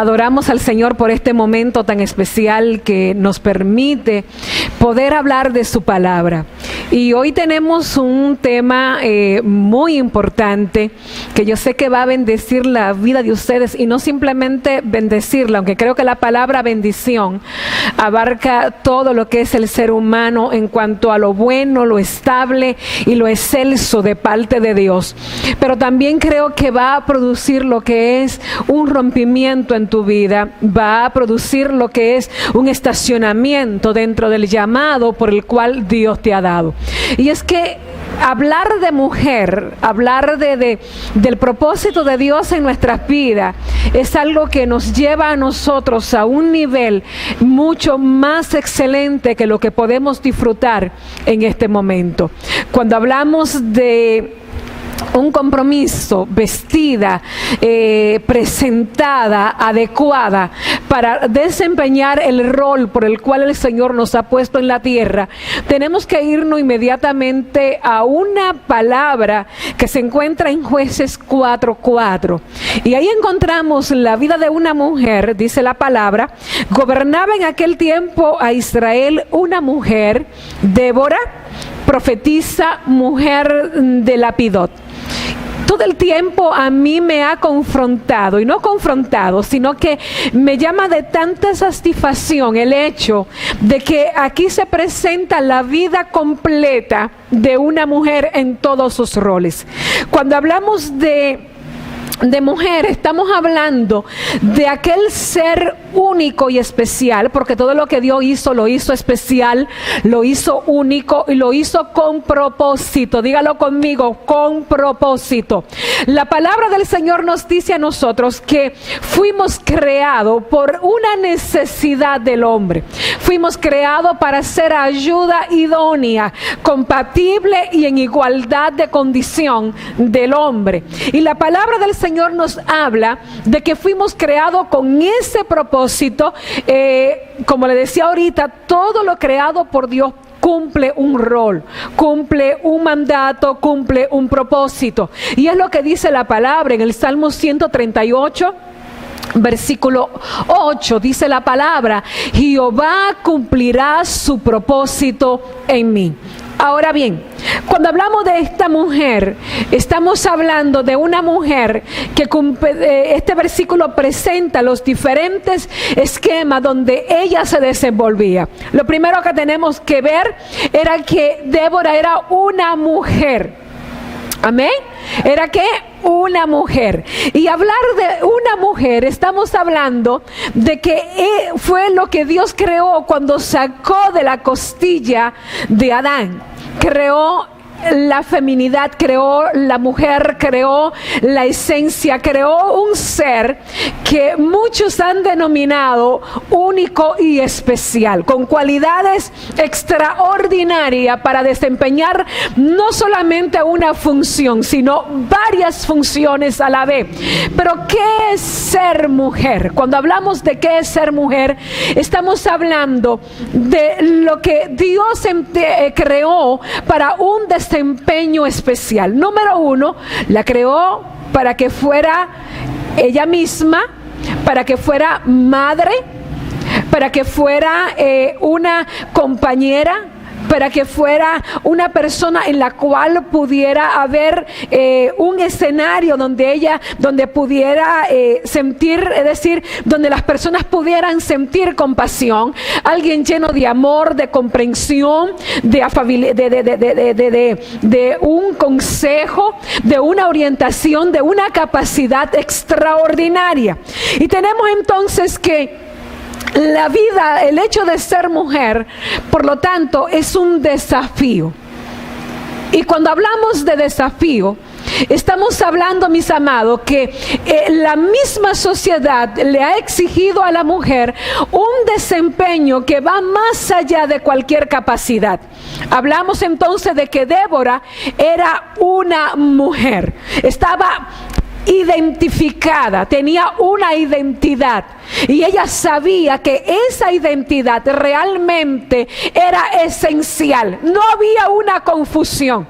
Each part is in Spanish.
Adoramos al Señor por este momento tan especial que nos permite poder hablar de su palabra. Y hoy tenemos un tema muy importante que yo sé que va a bendecir la vida de ustedes, y no simplemente bendecirla, aunque creo que la palabra bendición abarca todo lo que es el ser humano en cuanto a lo bueno, lo estable y lo excelso de parte de Dios. Pero también creo que va a producir lo que es un rompimiento en tu vida, va a producir lo que es un estacionamiento dentro del llamado por el cual Dios te ha dado. Y es que hablar de mujer, hablar del propósito de Dios en nuestras vidas, es algo que nos lleva a nosotros a un nivel mucho más excelente que lo que podemos disfrutar en este momento. Cuando hablamos de un compromiso, vestida, presentada, adecuada para desempeñar el rol por el cual el Señor nos ha puesto en la tierra, tenemos que irnos inmediatamente a una palabra que se encuentra en Jueces 4:4. Y ahí encontramos la vida de una mujer, dice la palabra: gobernaba en aquel tiempo a Israel una mujer, Débora, profetisa, mujer de Lapidot. Todo el tiempo a mí me ha confrontado, y no confrontado, sino que me llama de tanta satisfacción el hecho de que aquí se presenta la vida completa de una mujer en todos sus roles. Cuando hablamos de mujer, estamos hablando de aquel ser único y especial, porque todo lo que Dios hizo, lo hizo especial, lo hizo único y lo hizo con propósito. Dígalo conmigo: con propósito. La palabra del Señor nos dice a nosotros que fuimos creados por una necesidad del hombre. Fuimos creados para ser ayuda idónea, compatible y en igualdad de condición del hombre. Y la palabra del Señor nos habla de que fuimos creados con ese propósito. Como le decía ahorita, todo lo creado por Dios cumple un rol, cumple un mandato, cumple un propósito. Y es lo que dice la palabra en el Salmo 138. Versículo 8, dice la palabra: Jehová cumplirá su propósito en mí. Ahora bien, cuando hablamos de esta mujer, estamos hablando de una mujer que este versículo presenta los diferentes esquemas donde ella se desenvolvía. Lo primero que tenemos que ver era que Débora era una mujer. Amén. Era que una mujer. Y hablar de una mujer, estamos hablando de que fue lo que Dios creó cuando sacó de la costilla de Adán. Creó la feminidad, creó la mujer, creó la esencia, creó un ser que muchos han denominado único y especial, con cualidades extraordinarias para desempeñar no solamente una función, sino varias funciones a la vez. Pero ¿qué es ser mujer? Cuando hablamos de qué es ser mujer, estamos hablando de lo que Dios creó para un desempeño especial. Número uno, la creó para que fuera ella misma, para que fuera madre, para que fuera una compañera, para que fuera una persona en la cual pudiera haber un escenario donde pudiera sentir, es decir, donde las personas pudieran sentir compasión, alguien lleno de amor, de comprensión, de afabilidad, de un consejo, de una orientación, de una capacidad extraordinaria. Y tenemos entonces que la vida, el hecho de ser mujer, por lo tanto, es un desafío. Y cuando hablamos de desafío, estamos hablando, mis amados, que la misma sociedad le ha exigido a la mujer un desempeño que va más allá de cualquier capacidad. Hablamos entonces de que Débora era una mujer, estaba identificada, tenía una identidad, y ella sabía que esa identidad realmente era esencial. No había una confusión.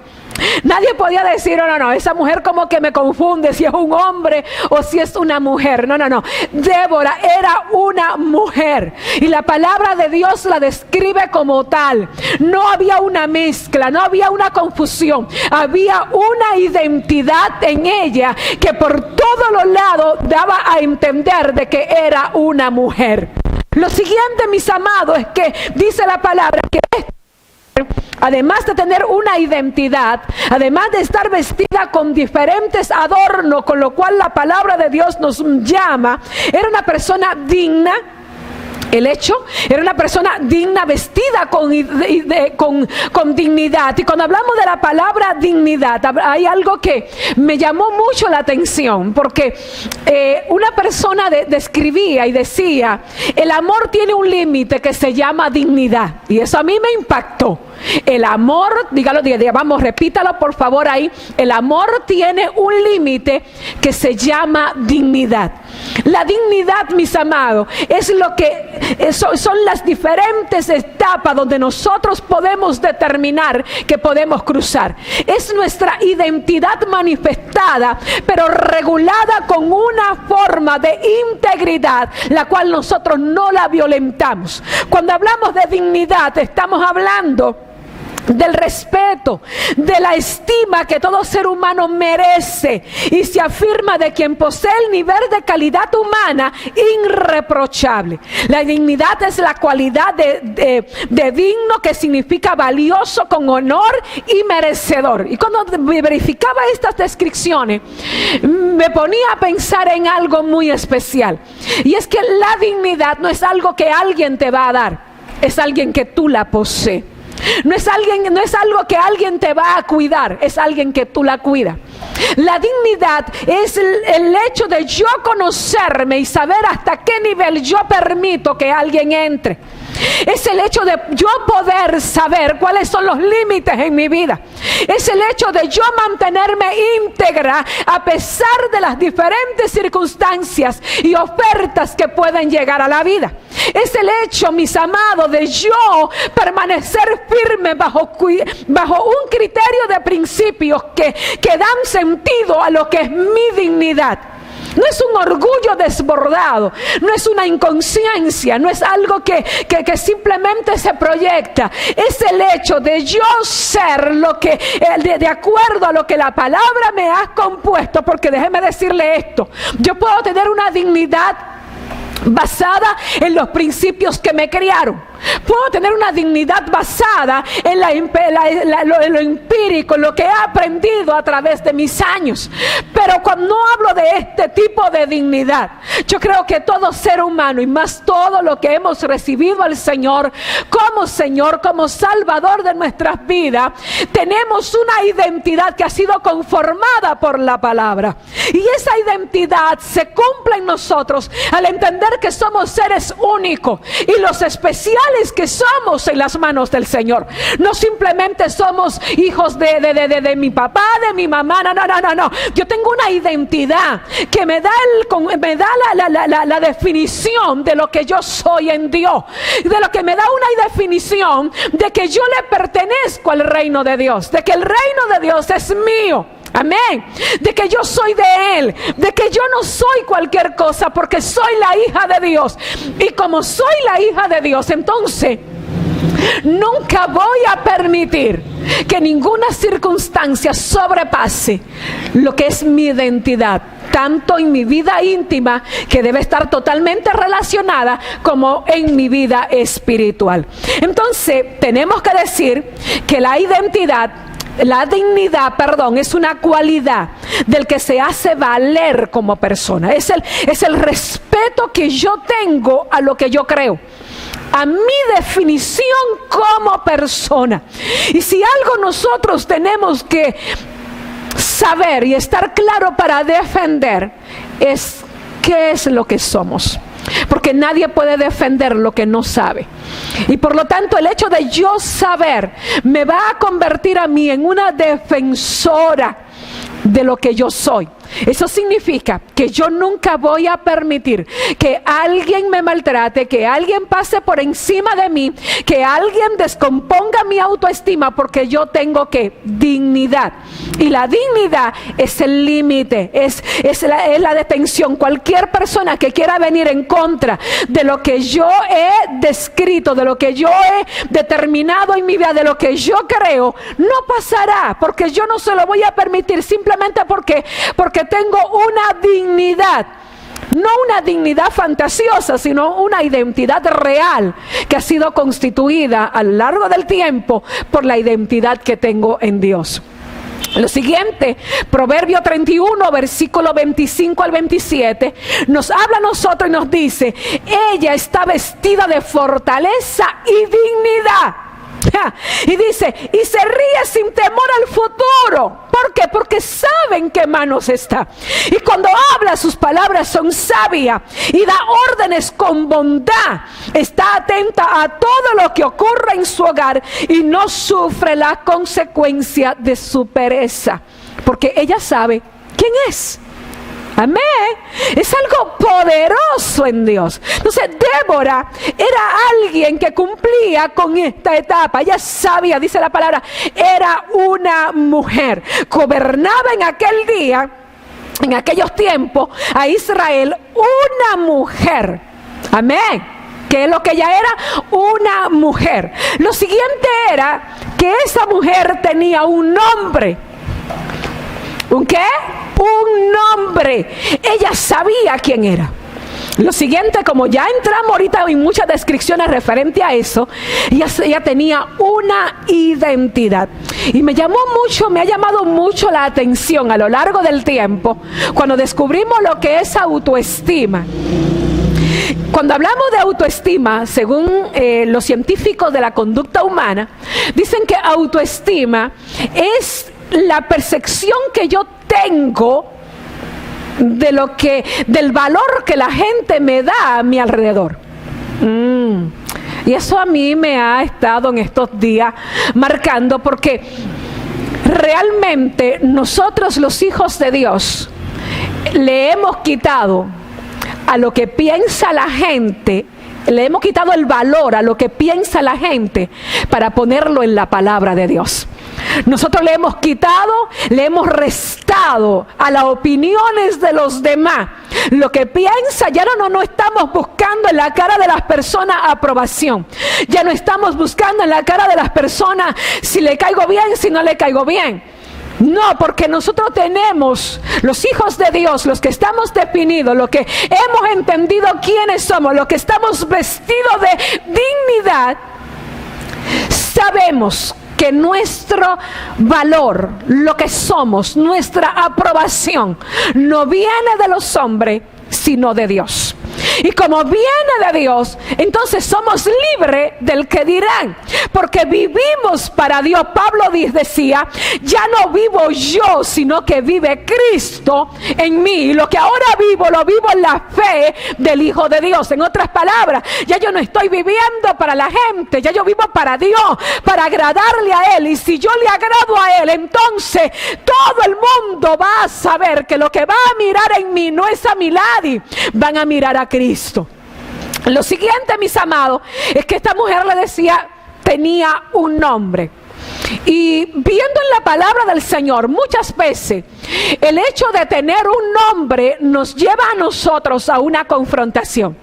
Nadie podía decir, no, esa mujer como que me confunde si es un hombre o si es una mujer. No. Débora era una mujer y la palabra de Dios la describe como tal. No había una mezcla, no había una confusión. Había una identidad en ella que por todos los lados daba a entender de que era una mujer. Lo siguiente, mis amados, es que dice la palabra que además de tener una identidad, además de estar vestida con diferentes adornos, con lo cual la palabra de Dios nos llama, era una persona digna. El hecho, era una persona digna, vestida con dignidad. Y cuando hablamos de la palabra dignidad, hay algo que me llamó mucho la atención, porque una persona describía y decía, el amor tiene un límite que se llama dignidad. Y eso a mí me impactó. El amor, vamos, repítalo por favor ahí. El amor tiene un límite que se llama dignidad. La dignidad, mis amados, es lo que son las diferentes etapas donde nosotros podemos determinar que podemos cruzar. Es nuestra identidad manifestada, pero regulada con una forma de integridad, la cual nosotros no la violentamos. Cuando hablamos de dignidad, estamos hablando del respeto, de la estima que todo ser humano merece, y se afirma de quien posee el nivel de calidad humana irreprochable. La dignidad es la cualidad de digno, que significa valioso, con honor y merecedor. Y cuando verificaba estas descripciones, me ponía a pensar en algo muy especial, y es que la dignidad no es algo que alguien te va a dar, es alguien que tú la posees. No es algo que alguien te va a cuidar, es alguien que tú la cuidas. La dignidad es el hecho de yo conocerme y saber hasta qué nivel yo permito que alguien entre. Es el hecho de yo poder saber cuáles son los límites en mi vida. Es el hecho de yo mantenerme íntegra a pesar de las diferentes circunstancias y ofertas que pueden llegar a la vida. Es el hecho, mis amados, de yo permanecer firme bajo un criterio de principios que dan sentido a lo que es mi dignidad. No es un orgullo desbordado, no es una inconsciencia, no es algo que simplemente se proyecta. Es el hecho de yo ser lo que, de acuerdo a lo que la palabra me ha compuesto. Porque déjeme decirle esto, yo puedo tener una dignidad basada en los principios que me criaron. Puedo tener una dignidad basada en lo empírico, en lo que he aprendido a través de mis años. Pero cuando hablo de este tipo de dignidad, yo creo que todo ser humano, y más todo lo que hemos recibido al Señor, como Salvador de nuestras vidas, tenemos una identidad que ha sido conformada por la palabra. Y esa identidad se cumple en nosotros al entender que somos seres únicos y los especiales que somos en las manos del Señor. No simplemente somos hijos de mi papá, de mi mamá. No. Yo tengo una identidad que me da la definición de lo que yo soy en Dios, de lo que me da una definición de que yo le pertenezco al reino de Dios, de que el reino de Dios es mío. Amén. De que yo soy de Él, de que yo no soy cualquier cosa, porque soy la hija de Dios. Y como soy la hija de Dios, entonces nunca voy a permitir que ninguna circunstancia sobrepase lo que es mi identidad, tanto en mi vida íntima, que debe estar totalmente relacionada, como en mi vida espiritual. Entonces tenemos que decir que la dignidad, es una cualidad del que se hace valer como persona. Es el respeto que yo tengo a lo que yo creo, a mi definición como persona. Y si algo nosotros tenemos que saber y estar claro para defender, es qué es lo que somos. Porque nadie puede defender lo que no sabe. Y por lo tanto, el hecho de yo saber me va a convertir a mí en una defensora de lo que yo soy. Eso significa que yo nunca voy a permitir que alguien me maltrate, que alguien pase por encima de mí, que alguien descomponga mi autoestima, porque yo tengo dignidad. Y la dignidad es el límite, es la detención. Cualquier persona que quiera venir en contra de lo que yo he descrito, de lo que yo he determinado en mi vida, de lo que yo creo, no pasará, porque yo no se lo voy a permitir, simplemente porque tengo una dignidad. No una dignidad fantasiosa, sino una identidad real que ha sido constituida a lo largo del tiempo por la identidad que tengo en Dios. Lo siguiente, Proverbio 31, versículo 25 al 27, nos habla a nosotros y nos dice: ella está vestida de fortaleza y dignidad. Y dice, y se ríe sin temor al futuro. ¿Por qué? Porque sabe en qué manos está. Y cuando habla, sus palabras son sabias y da órdenes con bondad. Está atenta a todo lo que ocurre en su hogar y no sufre la consecuencia de su pereza, porque ella sabe quién es. Amén. Es algo poderoso en Dios. Entonces Débora era alguien que cumplía con esta etapa. Ella sabía, dice la palabra, era una mujer. Gobernaba en aquel día, en aquellos tiempos, a Israel, una mujer. Amén. ¿Qué es lo que ella era? Una mujer. Lo siguiente era que esa mujer tenía un nombre. ¿Un qué? Un nombre. Ella sabía quién era. Lo siguiente, como ya entramos ahorita en muchas descripciones referente a eso, ella tenía una identidad. Y me ha llamado mucho la atención a lo largo del tiempo, cuando descubrimos lo que es autoestima. Cuando hablamos de autoestima, según los científicos de la conducta humana, dicen que autoestima es la percepción que yo tengo del valor que la gente me da a mi alrededor. Y eso a mí me ha estado en estos días marcando, porque realmente nosotros, los hijos de Dios, le hemos quitado a lo que piensa la gente, le hemos quitado el valor a lo que piensa la gente para ponerlo en la palabra de Dios. Nosotros le hemos quitado, le hemos restado a las opiniones de los demás. Lo que piensa, ya no estamos buscando en la cara de las personas aprobación. Ya no estamos buscando en la cara de las personas si le caigo bien, si no le caigo bien. No, porque nosotros tenemos, los hijos de Dios, los que estamos definidos, los que hemos entendido quiénes somos, los que estamos vestidos de dignidad, sabemos que nuestro valor, lo que somos, nuestra aprobación, no viene de los hombres, sino de Dios. Y como viene de Dios, entonces somos libres del que dirán, porque vivimos para Dios. Pablo decía, ya no vivo yo, sino que vive Cristo en mí. Y lo que ahora vivo, lo vivo en la fe del Hijo de Dios. En otras palabras, ya yo no estoy viviendo para la gente, ya yo vivo para Dios, para agradarle a Él. Y si yo le agrado a Él, entonces todo el mundo va a saber que lo que va a mirar en mí no es a Milady, van a mirar a Cristo. Lo siguiente, mis amados, es que esta mujer le decía, tenía un nombre. Y viendo en la palabra del Señor, muchas veces el hecho de tener un nombre nos lleva a nosotros a una confrontación.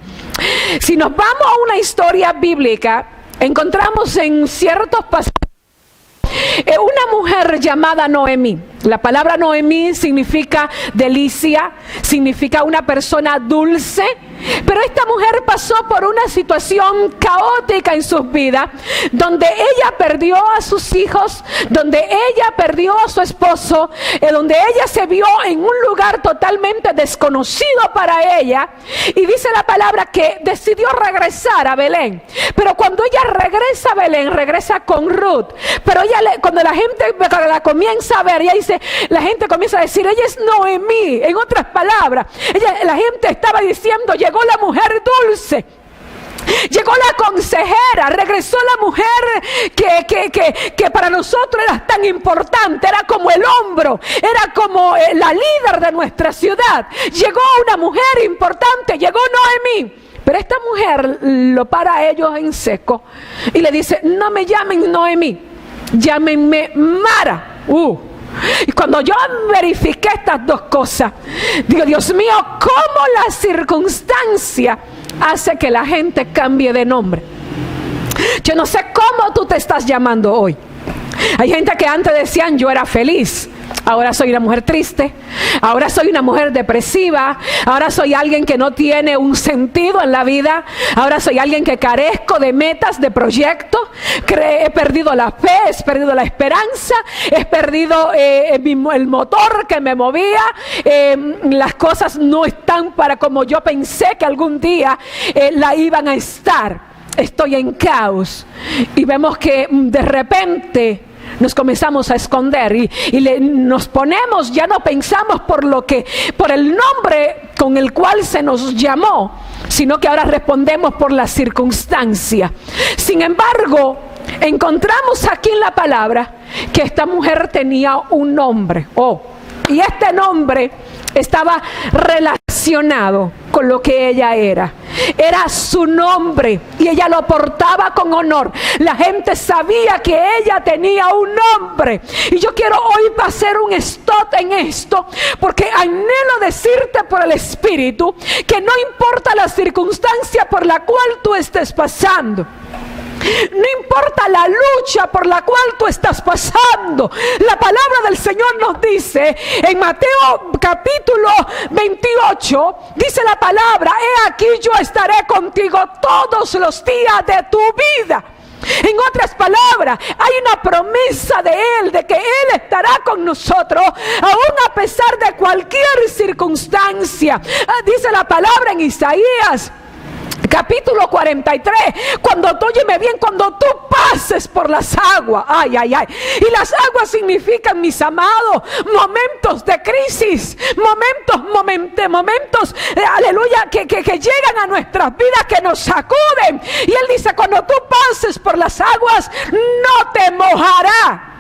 Si nos vamos a una historia bíblica, encontramos en ciertos pasajes una mujer llamada Noemí. La palabra Noemí significa delicia, significa una persona dulce. Pero esta mujer pasó por una situación caótica en sus vidas, donde ella perdió a sus hijos, donde ella perdió a su esposo, donde ella se vio en un lugar totalmente desconocido para ella. Y dice la palabra que decidió regresar a Belén. Pero cuando ella regresa a Belén, regresa con Ruth. Pero ella, cuando la gente la comienza a ver, ella dice, la gente comienza a decir, ella es Noemí. En otras palabras, la gente estaba diciendo, llegó la mujer dulce. Llegó la consejera, regresó la mujer que para nosotros era tan importante, era como el hombro, era como la líder de nuestra ciudad. Llegó una mujer importante, llegó Noemí. Pero esta mujer lo para a ellos en seco y le dice: no me llamen Noemí, llámenme Mara. Y cuando yo verifiqué estas dos cosas, digo: Dios mío, ¿cómo la circunstancia hace que la gente cambie de nombre? Yo no sé cómo tú te estás llamando hoy. Hay gente que antes decían: yo era feliz, ahora soy una mujer triste, ahora soy una mujer depresiva, ahora soy alguien que no tiene un sentido en la vida, ahora soy alguien que carezco de metas, de proyectos, he perdido la fe, he perdido la esperanza, he perdido el motor que me movía, las cosas no están para como yo pensé que algún día la iban a estar. Estoy en caos. Y vemos que de repente nos comenzamos a esconder y nos ponemos, ya no pensamos por el nombre con el cual se nos llamó, sino que ahora respondemos por la circunstancia. Sin embargo, encontramos aquí en la palabra que esta mujer tenía un nombre, y este nombre estaba relacionado con lo que ella era. Era su nombre y ella lo portaba con honor. La gente sabía que ella tenía un nombre. Y yo quiero hoy hacer un stop en esto, porque anhelo decirte por el Espíritu que no importa la circunstancia por la cual tú estés pasando, no importa la lucha por la cual tú estás pasando, la palabra del Señor nos dice en Mateo capítulo 28, dice la palabra: he aquí yo estaré contigo todos los días de tu vida. En otras palabras, hay una promesa de Él, de que Él estará con nosotros, aún a pesar de cualquier circunstancia. Dice la palabra en Isaías capítulo 43, cuando tú, óyeme bien, cuando tú pases por las aguas, y las aguas significan, mis amados, momentos de crisis, momentos, aleluya, que llegan a nuestras vidas, que nos sacuden. Y Él dice: cuando tú pases por las aguas, no te mojará.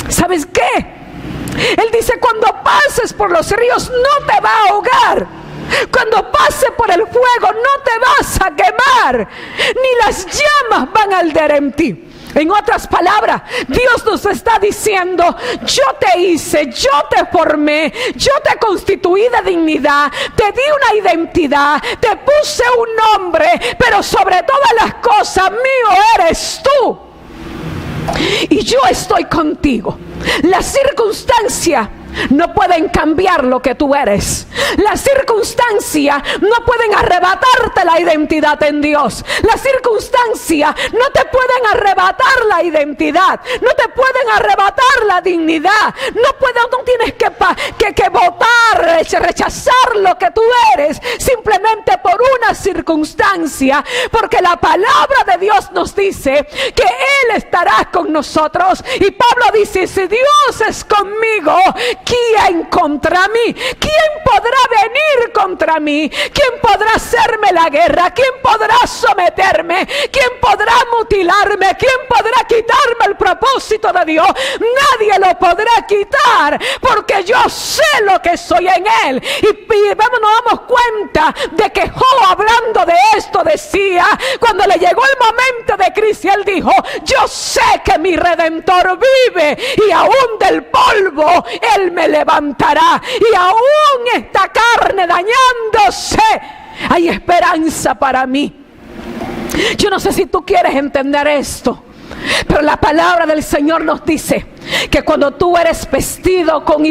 ¿Sabes qué? Él dice: cuando pases por los ríos, no te va a ahogar. Cuando pase por el fuego, no te vas a quemar, ni las llamas van a arder en ti. En otras palabras, Dios nos está diciendo: yo te hice, yo te formé, yo te constituí de dignidad, te di una identidad, te puse un nombre, pero sobre todas las cosas, mío eres tú. Y yo estoy contigo. Las circunstancias no pueden cambiar lo que tú eres. Las circunstancias no pueden arrebatarte la identidad en Dios. Las circunstancias no te pueden arrebatar la identidad, no te pueden arrebatar la dignidad. No tienes que votar, rechazar lo que tú eres simplemente por una circunstancia, porque la palabra de Dios nos dice que Él estará con nosotros. Y Pablo dice: si Dios es conmigo, ¿quién contra mí? ¿Quién podrá venir contra mí? ¿Quién podrá hacerme la guerra? ¿Quién podrá someterme? ¿Quién podrá mutilarme? ¿Quién podrá quitarme el propósito de Dios? Nadie lo podrá quitar, porque yo sé lo que soy en Él. Y nos damos cuenta de que Job, hablando de esto, decía, cuando le llegó el momento de crisis, él dijo: yo sé que mi Redentor vive, y aún del polvo Él me levantará, y aún esta carne dañándose, hay esperanza para mí. Yo no sé si tú quieres entender esto, pero la palabra del Señor nos dice que cuando tú eres vestido con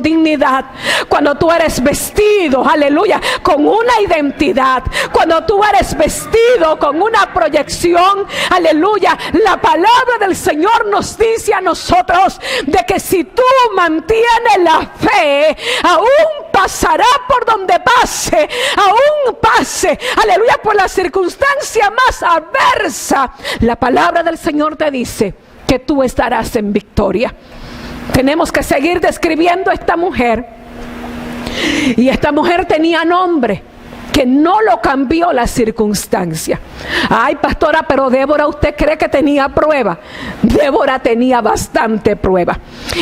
dignidad, cuando tú eres vestido, aleluya, con una identidad, cuando tú eres vestido con una proyección, aleluya, la palabra del Señor nos dice a nosotros de que si tú mantienes la fe, aún pasará por donde pase, aún pase, aleluya, por la circunstancia más adversa, la palabra del Señor te dice que tú estarás en victoria. Tenemos que seguir describiendo a esta mujer. Y esta mujer tenía nombre. que no lo cambió la circunstancia. Ay, pastora, pero Débora, ¿usted cree que tenía prueba? Débora tenía bastante prueba.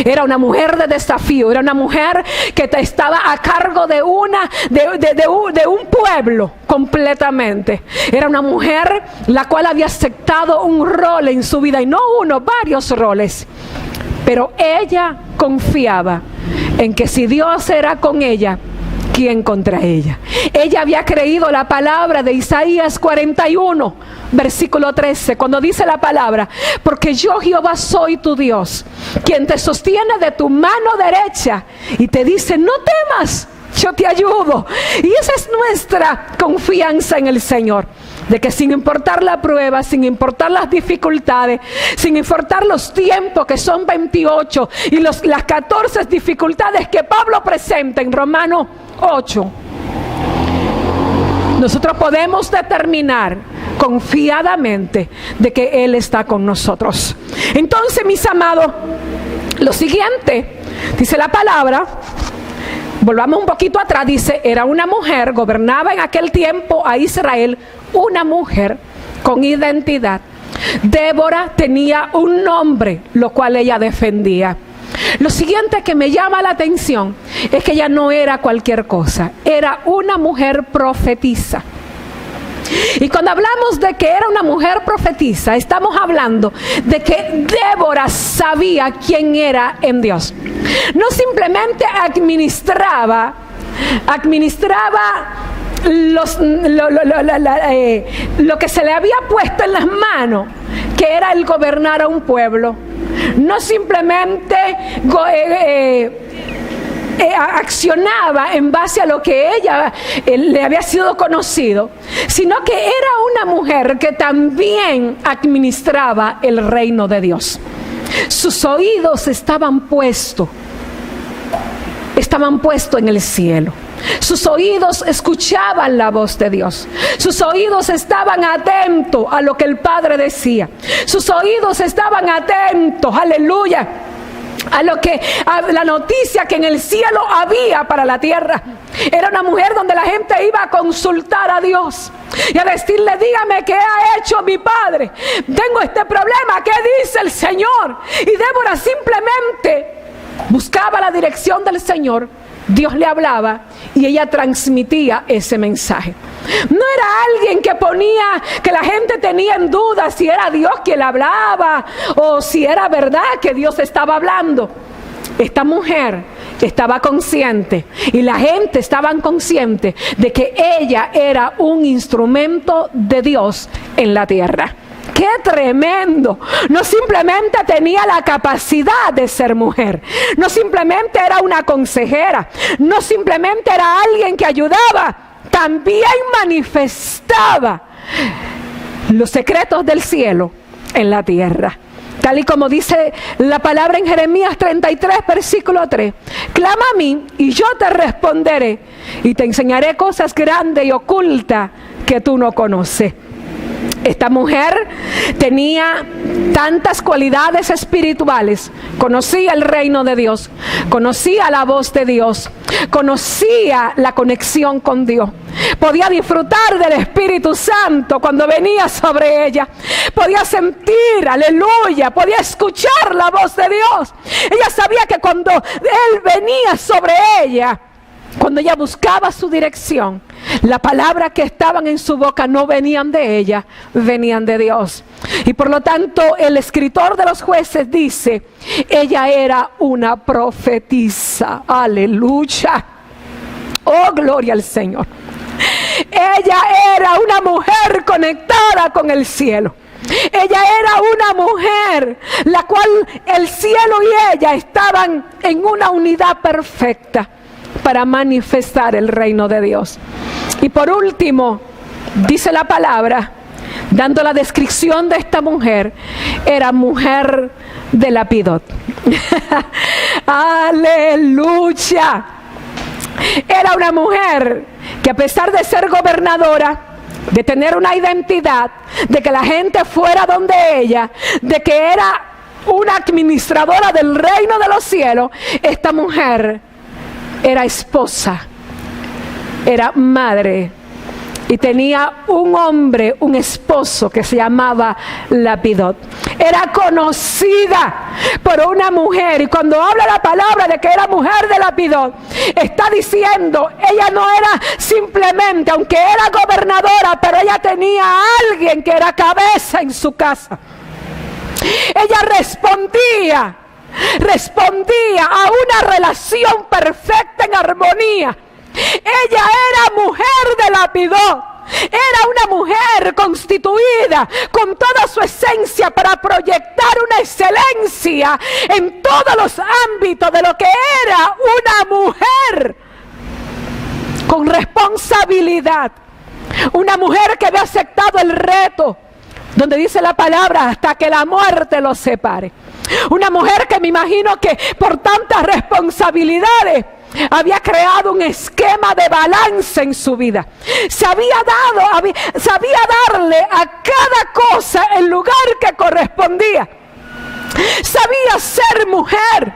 Era una mujer de desafío, era una mujer que estaba a cargo de un pueblo completamente. Era una mujer la cual había aceptado un rol en su vida, y no uno, varios roles. Pero ella confiaba en que si Dios era con ella, ¿quién contra ella? Ella había creído la palabra de Isaías 41, versículo 13, cuando dice la palabra: porque yo, Jehová, soy tu Dios, quien te sostiene de tu mano derecha y te dice: no temas, yo te ayudo. Y esa es nuestra confianza en el Señor, de que sin importar la prueba, sin importar las dificultades, sin importar los tiempos, que son 28, y las 14 dificultades que Pablo presenta en Romanos 8, nosotros podemos determinar confiadamente de que Él está con nosotros. Entonces, mis amados, lo siguiente, dice la palabra, volvamos un poquito atrás, dice: era una mujer, gobernaba en aquel tiempo a Israel, una mujer con identidad. Débora tenía un nombre, lo cual ella defendía. Lo siguiente que me llama la atención es que ella no era cualquier cosa, era una mujer profetisa. Y cuando hablamos de que era una mujer profetisa, estamos hablando de que Débora sabía quién era en Dios. No simplemente administraba lo que se le había puesto en las manos, que era el gobernar a un pueblo. No simplemente accionaba en base a lo que ella le había sido conocido, sino que era una mujer que también administraba el reino de Dios. Sus oídos estaban puestos en el cielo. Sus oídos escuchaban la voz de Dios. Sus oídos estaban atentos a lo que el Padre decía. Sus oídos estaban atentos, aleluya, a la noticia que en el cielo había para la tierra. Era una mujer donde la gente iba a consultar a Dios y a decirle: dígame qué ha hecho mi padre, tengo este problema, ¿qué dice el Señor? Y Débora simplemente buscaba la dirección del Señor. Dios le hablaba y ella transmitía ese mensaje. No era alguien que la gente tenía en duda si era Dios quien le hablaba o si era verdad que Dios estaba hablando. Esta mujer estaba consciente y la gente estaba consciente de que ella era un instrumento de Dios en la tierra. ¡Qué tremendo! No simplemente tenía la capacidad de ser mujer, no simplemente era una consejera, no simplemente era alguien que ayudaba, también manifestaba los secretos del cielo en la tierra. Tal y como dice la palabra en Jeremías 33, versículo 3. Clama a mí y yo te responderé y te enseñaré cosas grandes y ocultas que tú no conoces. Esta mujer tenía tantas cualidades espirituales. Conocía el reino de Dios, conocía la voz de Dios, conocía la conexión con Dios. Podía disfrutar del Espíritu Santo cuando venía sobre ella. Podía sentir, aleluya, podía escuchar la voz de Dios. Ella sabía que cuando Él venía sobre ella, cuando ella buscaba su dirección, las palabras que estaban en su boca no venían de ella, venían de Dios. Y por lo tanto, el escritor de los Jueces dice: ella era una profetisa. Aleluya. Oh, gloria al Señor. Ella era una mujer conectada con el cielo. Ella era una mujer la cual el cielo y ella estaban en una unidad perfecta para manifestar el reino de Dios. Y por último, dice la palabra, dando la descripción de esta mujer, era mujer de Lapidot. Aleluya. Era una mujer que, a pesar de ser gobernadora, de tener una identidad, de que la gente fuera donde ella, de que era una administradora del reino de los cielos, esta mujer era esposa, era madre y tenía un hombre, un esposo que se llamaba Lapidot. Era conocida por una mujer, y cuando habla la palabra de que era mujer de Lapidot, está diciendo, ella no era simplemente, aunque era gobernadora, pero ella tenía a alguien que era cabeza en su casa. Ella respondía a una relación perfecta en armonía. Ella era mujer de Lapidot. Era una mujer constituida con toda su esencia para proyectar una excelencia en todos los ámbitos de lo que era una mujer con responsabilidad. Una mujer que había aceptado el reto, donde dice la palabra, hasta que la muerte los separe. Una mujer que me imagino que por tantas responsabilidades había creado un esquema de balance en su vida. Sabía darle a cada cosa el lugar que correspondía. Sabía ser mujer,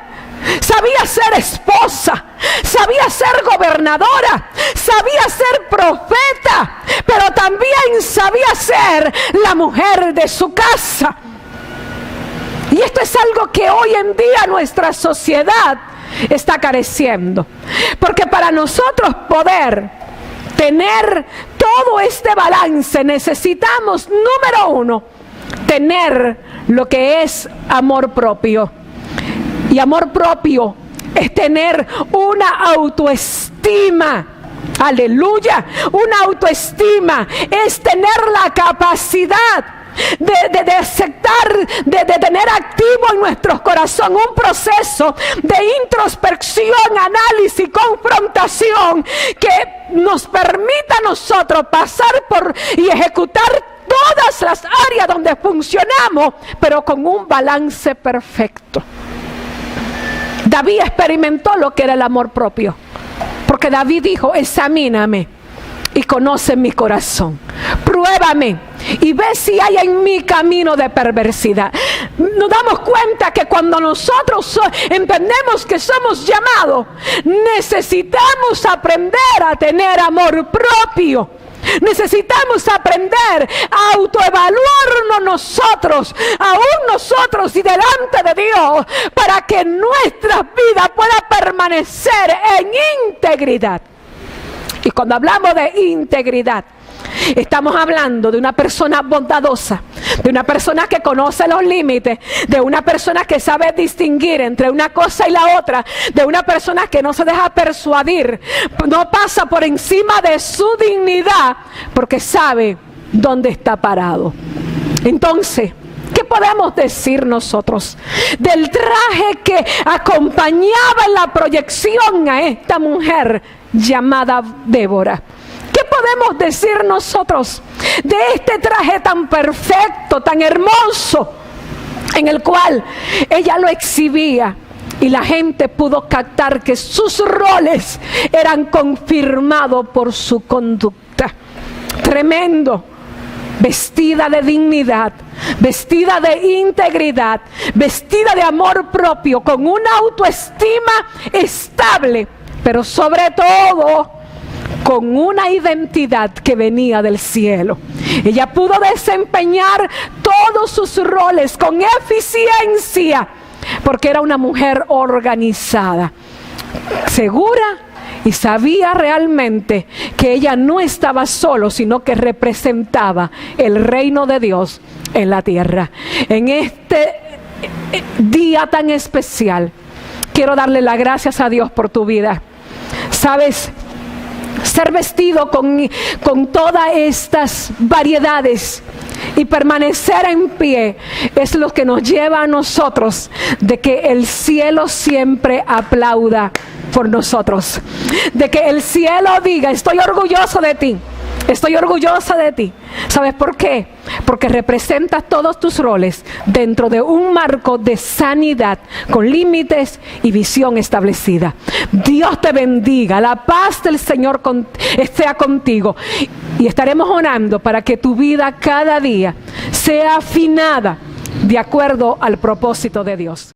sabía ser esposa, sabía ser gobernadora, sabía ser profeta, pero también sabía ser la mujer de su casa. Y esto es algo que hoy en día nuestra sociedad está careciendo, porque para nosotros poder tener todo este balance necesitamos, número uno, tener lo que es amor propio. Y amor propio es tener una autoestima. Aleluya. Una autoestima es tener la capacidad de aceptar, de tener activo en nuestros corazones un proceso de introspección, análisis, confrontación que nos permita a nosotros pasar por y ejecutar todas las áreas donde funcionamos, pero con un balance perfecto. David experimentó lo que era el amor propio, porque David dijo, examíname y conoce mi corazón, pruébame y ve si hay en mí camino de perversidad. Nos damos cuenta que cuando nosotros entendemos que somos llamados, necesitamos aprender a tener amor propio. Necesitamos aprender a autoevaluarnos nosotros y delante de Dios, para que nuestra vida pueda permanecer en integridad. Y cuando hablamos de integridad, estamos hablando de una persona bondadosa, de una persona que conoce los límites, de una persona que sabe distinguir entre una cosa y la otra, de una persona que no se deja persuadir, no pasa por encima de su dignidad, porque sabe dónde está parado. Entonces, ¿qué podemos decir nosotros del traje que acompañaba en la proyección a esta mujer llamada Débora? ¿Qué podemos decir nosotros de este traje tan perfecto, tan hermoso, en el cual ella lo exhibía y la gente pudo captar que sus roles eran confirmados por su conducta? Tremendo. Vestida de dignidad, vestida de integridad, vestida de amor propio, con una autoestima estable, pero sobre todo con una identidad que venía del cielo. Ella pudo desempeñar todos sus roles con eficiencia, porque era una mujer organizada, segura, y sabía realmente que ella no estaba solo, sino que representaba el reino de Dios en la tierra. En este día tan especial, quiero darle las gracias a Dios por tu vida. Sabes, ser vestido con todas estas variedades y permanecer en pie es lo que nos lleva a nosotros de que el cielo siempre aplauda por nosotros, de que el cielo diga, estoy orgulloso de ti, estoy orgullosa de ti. ¿Sabes por qué? Porque representas todos tus roles dentro de un marco de sanidad, con límites y visión establecida. Dios te bendiga, la paz del Señor esté contigo, y estaremos orando para que tu vida cada día sea afinada de acuerdo al propósito de Dios.